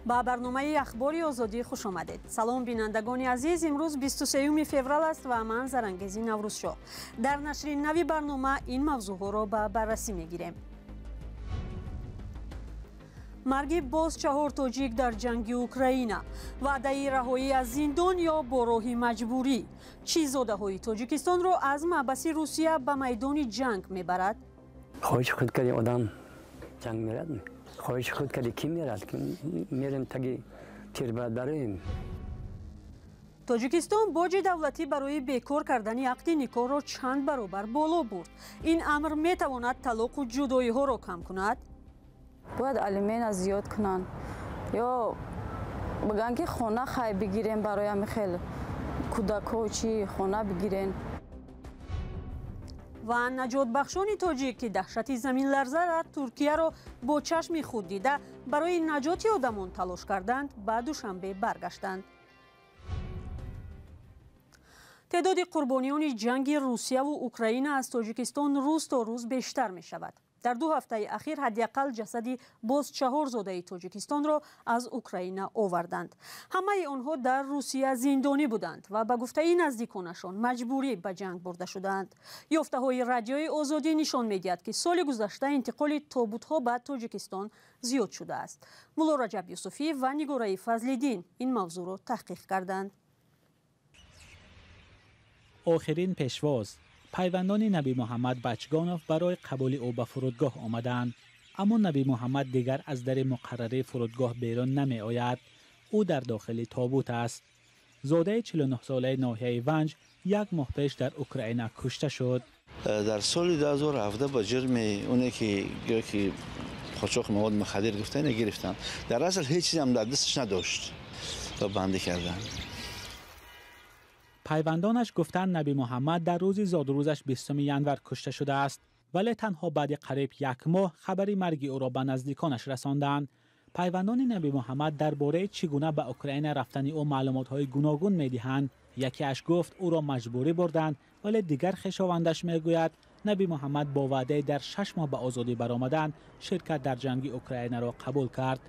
با برنامه اخباری آزادی خوش آمدید. سلام بینندگان عزیز، امروز 23 فوریه است و من زرنگزی نوروزشاه. در نشر نوی برنامه این موضوع را به بررسی میگیریم. مرگ باز 4 تاجیک در جنگ اوکراین، وعده رهایی از زندان یا با راه مجبوری. چی زاده‌های تاجیکستان را از محبس روسیه به میدان جنگ میبرد؟ خواهش خود کردی آدم جنگ میرد. خواهش خود کردی کی میرد؟ میریم تگی تیر بریم. تاجیکستان باج دولتی برای بیکار کردن عقد نکاح را چند برابر بالا برد. این امر میتواند طلاق و جدایی ها را کم کند؟ باید الیمن زیاد کنن یا بگن که خانه خواهی بگیریم برای همین خیلی کودک‌ها چی خانه بگیرین. و نجات بخشان تاجیک که دهشت زمین لرزه را ترکیه را با چشم خود دیده برای نجات آدمان تلاش کردند و دوشنبه برگشتند. تعداد قربانیان جنگ روسیه و اوکراین از تاجیکستان روز تا روز بیشتر می شود. در 2 هفته اخیر حداقل جسدی باز 4 زاده تاجیکستان را از اوکراین آوردند. همه آنها در روسیه زندانی بودند و به گفته نزدیکانشان مجبوری به جنگ برده شدند. یافته های رادیوی آزادی نشان می‌دهد که سال گذشته انتقال تابوت‌ها به تاجیکستان زیاد شده است. مولا رجب یوسفی و نگاره فضل‌الدین این موضوع را تحقیق کردند. آخرین پیشواز پیوندان نبی محمد بچگانوف برای قبول او به فرودگاه آمدند، اما نبی محمد دیگر از در مقرره فرودگاه بیرون نمی آید. او در داخل تابوت است. زاده 49 ساله ناحیه ونج 1 ماه پیش در اوکراین کشته شد. در سال 2017 با جرم اونی که قاچاق مواد مخدر گرفتن در اصل هیچ چیزی هم در دستش نداشت و بنده کردن. پیوندانش گفتند نبی محمد در روز زادروزش 20 ینور کشته شده است، ولی تنها بعد قریب 1 ماه خبری مرگ او را به نزدیکانش رساندند. پیوندان نبی محمد درباره چگونه به اوکراین رفتن او معلومات‌های گوناگون می‌دهند. یکیش گفت او را مجبوری بردند، ولی دیگر خویشاوندش میگوید نبی محمد با وعده در 6 ماه به آزادی برآمدن شرکت در جنگ اوکراین را قبول کرد.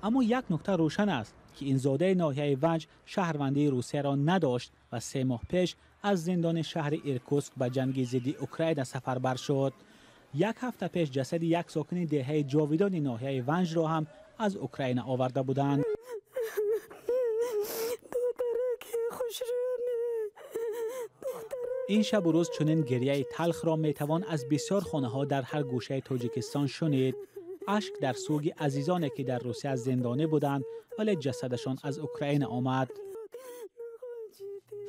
اما یک نکته روشن است که این زاده ناحیه ونج شهروندی روسیه را نداشت و 3 ماه پیش از زندان شهر ایرکوتسک به جنگ ضد اوکراین سفربر شد. 1 هفته پیش جسد یک ساکن دهه جاویدان ناحیه ونج را هم از اوکراین آورده بودند. این شب و روز چنین گریه تلخ را میتوان از بسیار خانه ها در هر گوشه تاجیکستان شنید. اشک در سوگ عزیزانی که در روسیه زندانی بودند ولی جسدشان از اوکراین آمد.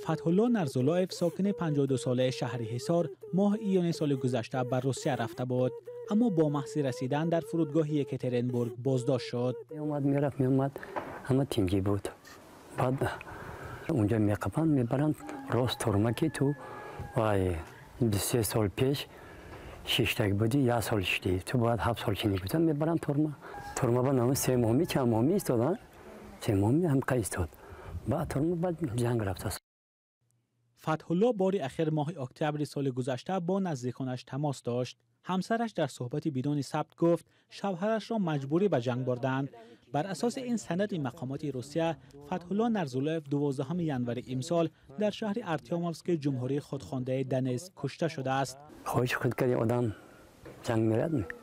فتح‌الله نرزولایف ساکن 52 ساله شهر حصار ماه ایون سال گذشته بر روسیه رفته بود، اما با محض رسیدن در فرودگاه یکاترینبورگ بازداشت شد. میومد همه تینگی بود. بعد اونجا میقپن میبرند راست ترمکی تو و 23 سال پیش 6 تگ بودی 1 سال شدی تو باید 7 سال کنی بودن میبرند ترما با نام 3 ماهی چند ماهی ایستادن 3 ماهی هم ایستاد بعد ترما بعد جنگ رفت. فتح‌الله بار اخیر ماه اکتبر سال گذشته با نزدیکانش تماس داشت. همسرش در صحبتی بدون ثبت گفت شوهرش را مجبوری به جنگ بردند. بر اساس این سند مقامات روسیه، فتح‌الله نرزولایف 12 ینور امسال در شهر ارتیوموفسک جمهوری خودخوانده دنیتسک کشته شده است. خواهش خود کردی آدم جنگ میرد.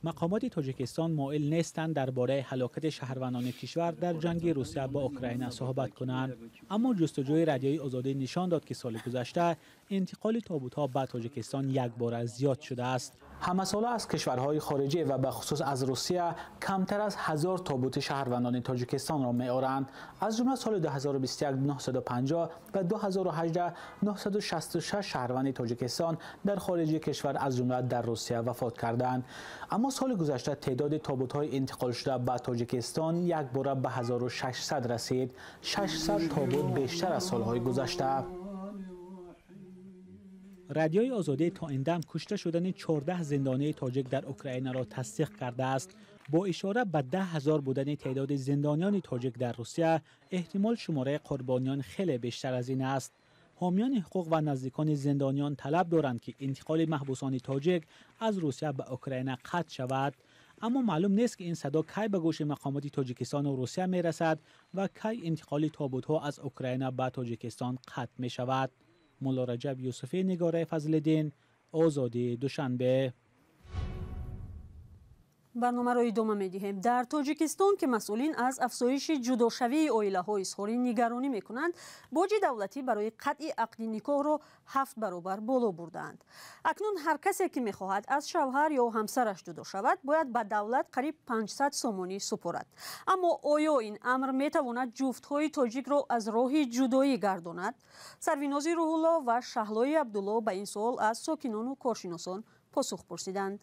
مقامات تاجیکستان مایل نیستند درباره هلاکت شهروندان کشور در جنگ روسیه با اوکراین صحبت کنند، اما جستجوی رادیوی آزادی نشان داد که سال گذشته انتقال تابوت‌ها به تاجیکستان 1 بار زیاد شده است. همساله از کشورهای خارجی و به خصوص از روسیه کمتر از 1000 تابوت شهروندان تاجیکستان را می‌آورند. از جمله سال 2021 950 و 2018 966 شهروند تاجیکستان در خارج کشور از جمله در روسیه وفات کردند. اما سال گذشته تعداد تابوت‌های انتقال شده به تاجیکستان 1 بار به 1600 رسید. 600 تابوت بیشتر از سال‌های گذشته. رادیوی آزادی تا این دم کشته شدن 14 زندانی تاجیک در اوکراین را تصدیق کرده است. با اشاره به 10,000 بودن تعداد زندانیان تاجیک در روسیه، احتمال شماره قربانیان خیلی بیشتر از این است. حامیان حقوق و نزدیکان زندانیان طلب دارند که انتقال محبوسان تاجیک از روسیه به اوکراین قطع شود. اما معلوم نیست که این صدا کی به گوش مقامات تاجیکستان و روسیه میرسد و کی انتقال تابوت‌ها از اوکراین به تاجیکستان قطع می شود. مولا رجب یوسفی، نگاره فضل‌الدین، آزادی دوشنبه. برنامه را ادامه می‌دهیم. در تاجیکستان که مسئولین از افزایش جداشوی عائله‌ها اظهار نگرانی می‌کنند، باج دولتی برای قطع عقد نکاح را 7 برابر بالا بردند. اکنون هر کسی که می‌خواهد از شوهر یا همسرش جدا شود، باید به دولت قریب 500 سومانی سپارد. اما آیا این امر می‌تواند جفت‌های تاجیک را از راه جدایی گرداند؟ سرویناز روح‌الله و شهلای عبدالله به این سوال از ساکنان و کارشناسان پاسخ پرسیدند.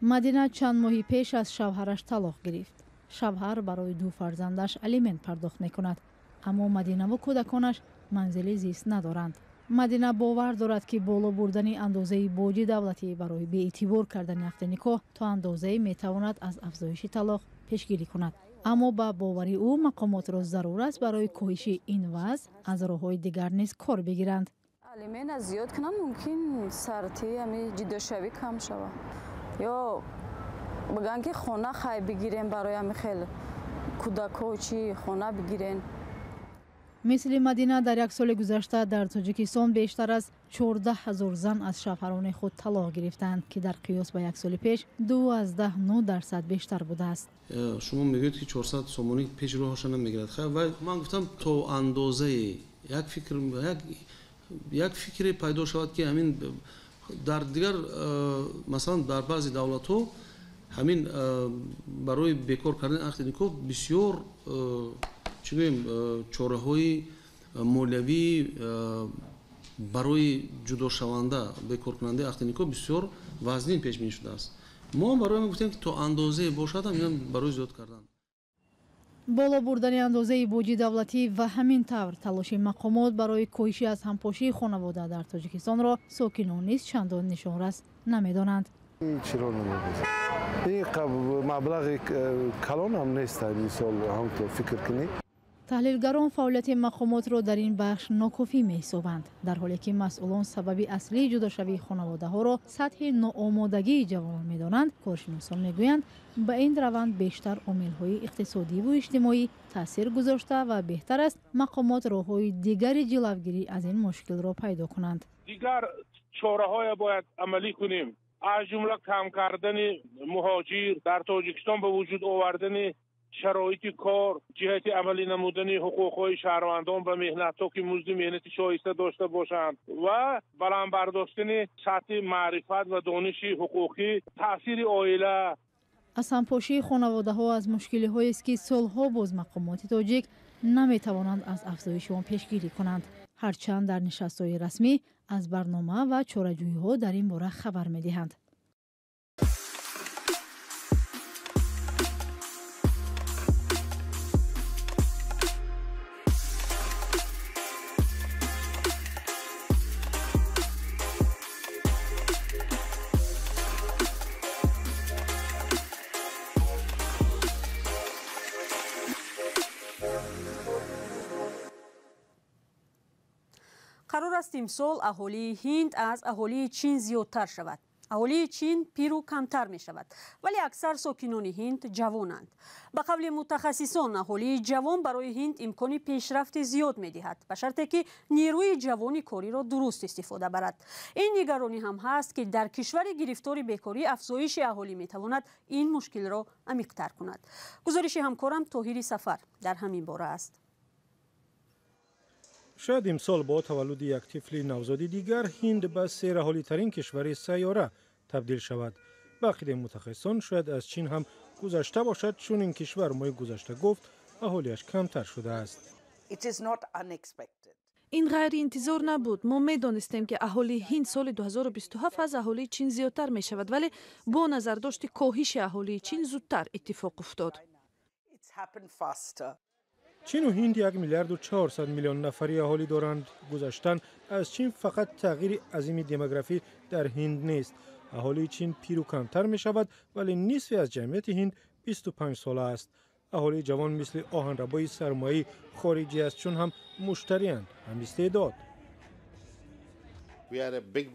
مدینه چند ماهی پیش از شوهرش طلاق گرفت. شوهر برای 2 فرزندش الیمنت پرداخت می‌کند، اما مدینه و کودکانش منزل زیست ندارند. مدینه باور دارد که بالا بردن اندازه باج دولتی برای بی‌اعتبار کردن عقد نکاح تا اندازه می‌تواند از افزایش طلاق پیشگیری کند. اما با باوری او مقامات را ضرورت است برای کاهش این وضع از راه‌های دیگر نیز کار بگیرند. الیمنت زیاد کنن ممکن سرتی همی جداشوی کم شود. یا بگن که خانه خواهی بگیرین برای همی خیلی کودک‌ها چی خانه بگیرین. مثل مدینه در 1 سال گذشته در تاجیکستان بیشتر از 14,000 زن از شوهران خود طلاق گرفتند که در قیاس با 1 سال پیش 12.9% بیشتر بوده است. شما میگوید که 400 سومانی پیش روهاش نمیگیرد. خب من گفتم تو اندازه یک فکر پیدا شود که همین در دیگر مثلا در بعضی دولت‌ها همین برای بیکار کردن عقد نکاح بسیار چی بگیم چاره‌های مولوی برای جدا شونده بیکار کننده عقد نکاح بسیار وزنین پیش می شده است. ما برای ما گفتیم که تو اندازه باشد هم اینا برای زیاد کردن. بالا بردن اندازه باج دولتی و همین طور تلاش مقامات برای کاهش از همپاشی خانواده در تاجیکستان را ساکنان نیز چندان نشان‌رس نمی‌دانند. چرا نمی‌گوید؟ این مبلغ کلان هم نیست این سال همونطور فکر کنی. تحلیلگران فعالیت مقامات را در این بخش ناکافی می‌حسابند، در حالی که مسئولان سبب اصلی جداشوی خانواده‌ها را سطح ناآمادگی جوانان می‌دانند. کارشناسان می‌گویند به این روند بیشتر عامل‌های اقتصادی و اجتماعی تاثیر گذاشته و بهتر است مقامات راه‌های دیگری جلوگیری از این مشکل را پیدا کنند. دیگر چاره‌های باید عملی کنیم، از جمله کم کردن مهاجر در تاجیکستان به وجود آوردن شرایط کار، جهت عملی نمودن حقوق‌های شهروندان به مهنت‌ها که مزد مهنتی شایسته داشته باشند و بلند برداشتن سطح معرفت و دانش حقوقی، تأثیر عائله. از همپاشی خانواده‌ها از مشکل‌هایی است که سال‌ها باز مقامات تاجیک نمی‌توانند از افزایش آن پیشگیری کنند، هرچند در نشست‌های رسمی از برنامه و چاره‌جویی‌ها در این باره خبر می‌دهند. قرار است امسال اهالی هند از اهالی چین زیادتر شود. اهالی چین پیر و کمتر می شود، ولی اکثر ساکنان هند جوانند. به قول متخصصان اهالی جوان برای هند امکان پیشرفت زیاد می دهد، به شرطی که نیروی جوان کاری را درست استفاده برد. این نگرانی هم هست که در کشور گرفتار بیکاری افزایش اهالی می تواند این مشکل را عمیق‌تر کند. گزارش همکارم طاهر سفر در همین باره است. شاید امسال با تولد یک طفل نوزادی دیگر هند به سیر اهالی ترین کشور سیاره تبدیل شود. بقیه متخصصان شاید از چین هم گذشته باشد، چون این کشور ماه گذشته گفت اهالیش کمتر شده است. این غیر انتظار نبود. ما می‌دانستیم که اهالی هند سال 2027 از اهالی چین زیادتر می شود، ولی با نظرداشت کاهش اهالی چین زودتر اتفاق افتاد. چین و هند 1,400,000,000 نفری اهالی دارند. گذشتن از چین فقط تغییر عظیم دموگرافی در هند نیست. اهالی چین پیر و کمتر می شود، ولی نصف از جمعیت هند 25 ساله است. اهالی جوان مثل آهنربای سرمایه‌ای خارجی است، چون هم مشتری‌اند، هم استعداد.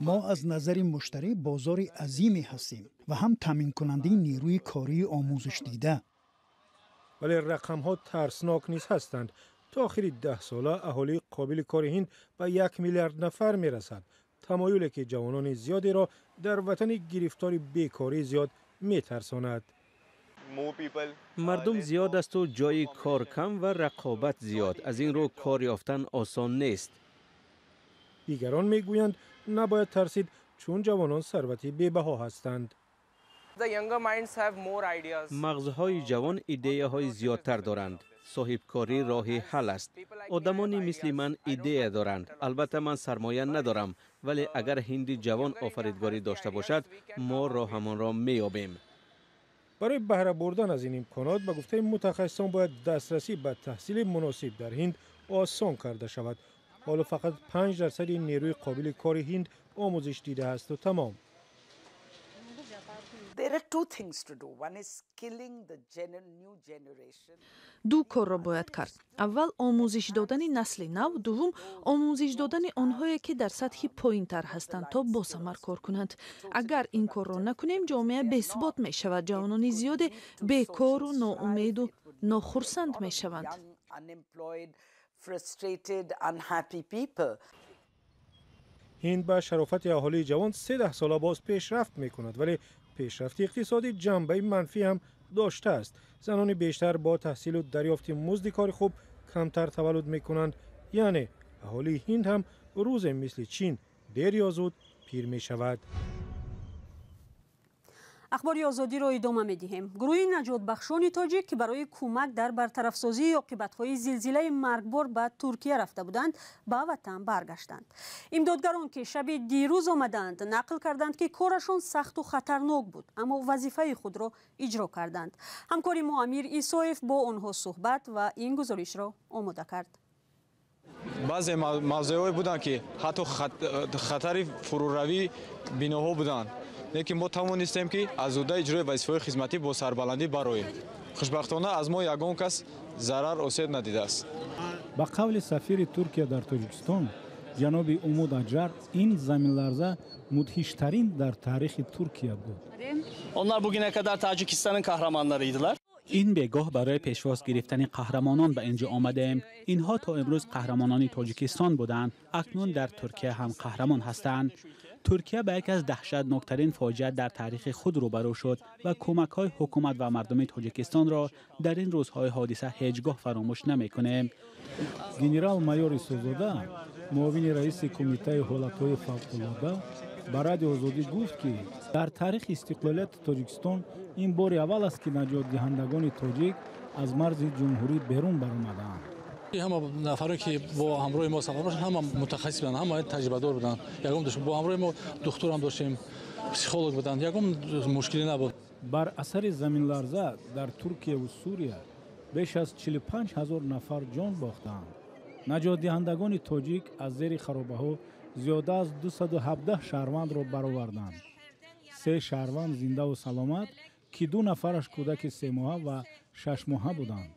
ما از نظر مشتری بازار عظیمی هستیم و هم تامین کننده نیروی کاری آموزش دیده. ولی رقم ها ترسناک نیز هستند. تا آخر 10 ساله اهالی قابل کار هند به 1 میلیارد نفر می رسد. تمایلی که جوانان زیادی را در وطن گرفتار بیکاری زیاد می ترساند. مردم زیاد است و جای کار کم و رقابت زیاد. از این رو کار یافتن آسان نیست. دیگران می گویند نباید ترسید چون جوانان ثروتی بی‌بها هستند. مغزهای جوان ایده های زیادتر دارند. صاحبکاری راه حل است. آدمانی مثل من ایده دارند. البته من سرمایه ندارم، ولی اگر هندی جوان آفریدگاری داشته باشد ما راهمان را می‌یابیم. برای بهره بردن از این امکانات به گفته متخصصان باید دسترسی به تحصیل مناسب در هند آسان کرده شود. حالا فقط 5% نیروی قابل کار هند آموزش دیده است و تمام. دو کار را باید کرد. اول آموزش دادن نسل نو، دوم آموزش دادن آنهایی که در سطح پایین‌تر هستند تا با ثمر کار کنند. اگر این کار را نکنیم جامعه بی‌ثبات می شود. جوانان زیاد بیکار و ناامید و ناخرسند می شوند. هند با شرافت اهالی جوان 13 ساله باز پیشرفت می کند، ولی پیشرفت اقتصادی جنبه منفی هم داشته است. زنان بیشتر با تحصیل و دریافت مزد کار خوب کمتر تولد می کنند. یعنی اهالی هند هم روز مثل چین دیر یا زود پیر می شود. اخبار آزادی را ادامه می‌دهیم. گروه نجات بخشان تاجیک که برای کمک در برطرف‌سازی عاقبت‌های زلزله مرگبار به ترکیه رفته بودند به وطن برگشتند. امدادگران که شب دیروز آمدند نقل کردند که کارشان سخت و خطرناک بود، اما وظیفه خود را اجرا کردند. همکار ما امیر ایسایف با آنها صحبت و این گزارش را آماده کرد. بعضی موضوعی بودند که حتی خطر فروروی بناها بودند، لیکن ما توانستیم که از عهده اجرای وظیفه‌های خدمتی با سربلندی برآییم. خوشبختانه از ما یگان کس ضرر آسیب ندیده است. با قول سفیر ترکیه در تاجیکستان جناب امود اجر، این زمین‌لرزه مدهش‌ترین در تاریخ ترکیه بود. onlar bugüne kadar Tacikistan'ın kahramanlarıydılar. این بگاه برای پیشواز گرفتن قهرمانان به اینجا آمدیم. اینها تا امروز قهرمانان تاجیکستان بودند، اکنون در ترکیه هم قهرمان هستند. ترکیه به یکی از دهشتناکترین فاجعه در تاریخ خود روبرو شد و کمک‌های حکومت و مردم تاجیکستان را در این روزهای حادثه هیچگاه فراموش نمی‌کنیم. گنرال مایور سوزاده، معاون رئیس کمیته حالت‌های فوق‌العاده، با رادیو آزادی گفت که در تاریخ استقلالیت تاجیکستان این بار اول است که نجات دهندگان تاجیک از مرز جمهوری بیرون برآمدند. همه نفرایی که با همراه ما سفر داشتن همه متخصص بودن، همه تجربه دار بودن. یگام داشت با همراه ما دکتر هم داشتیم، پسیکولوگ بودن. یگام مشکلی نبود. بر اثر زمین لرزه در ترکیه و سوریه بیش از 45,000 نفر جان باختند. نجات دهندگان تاجیک از زیر خرابه‌ها زیاده از 217 شهروند را برآوردند. 3 شهروند زنده و سلامت که 2 نفرش کودک 3 ماهه و 6 ماهه بودند.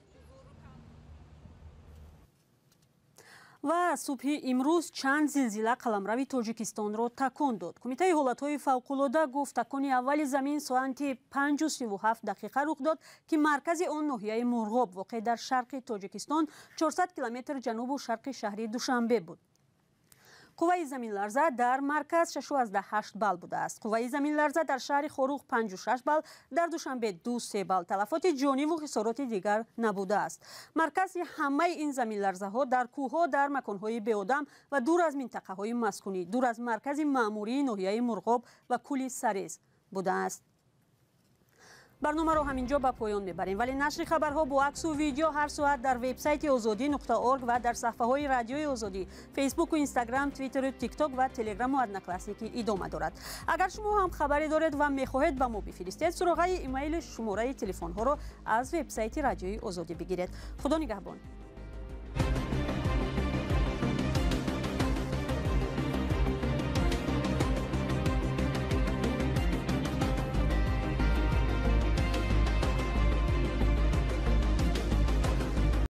و صبح امروز چند زلزله قلمرو تاجیکستان را تکان داد. کمیته حالت‌های فوق‌العاده گفت تکان اول زمین ساعت 5:37 دقیقه رخ داد که مرکز آن ناحیه مرغاب واقع در شرق تاجیکستان 400 کیلومتر جنوب و شرق شهر دوشنبه بود. قوه زمین لرزه در مرکز 6.8 بال بوده است. قوه زمین لرزه در شهر خروغ 5.6 بال، در دوشنبه 2.3 بال. تلفات جانی و خسارات دیگر نبوده است. مرکز همه این زمین لرزه ها در کوه ها در مکان های بی آدم و دور از منطقه های مسکونی، دور از مرکز مأموری ناحیه مرغاب و کولی سریز بوده است. برنامه رو همینجا به پایان میبریم، ولی نشر خبرها با عکس و ویدیو هر ساعت در وبسایت azadi.org و در صفحه های رادیوی آزادی، فیسبوک و اینستاگرام، توییتر و تیک تاک و تلگرام و ادنا کلاسیکی ادامه دارد. اگر شما هم خبری دارید و میخواهید به ما بفرستید، سراغ ایمیل شماره تلفن ها رو از وبسایت رادیوی آزادی بگیرید. خدا نگهبان.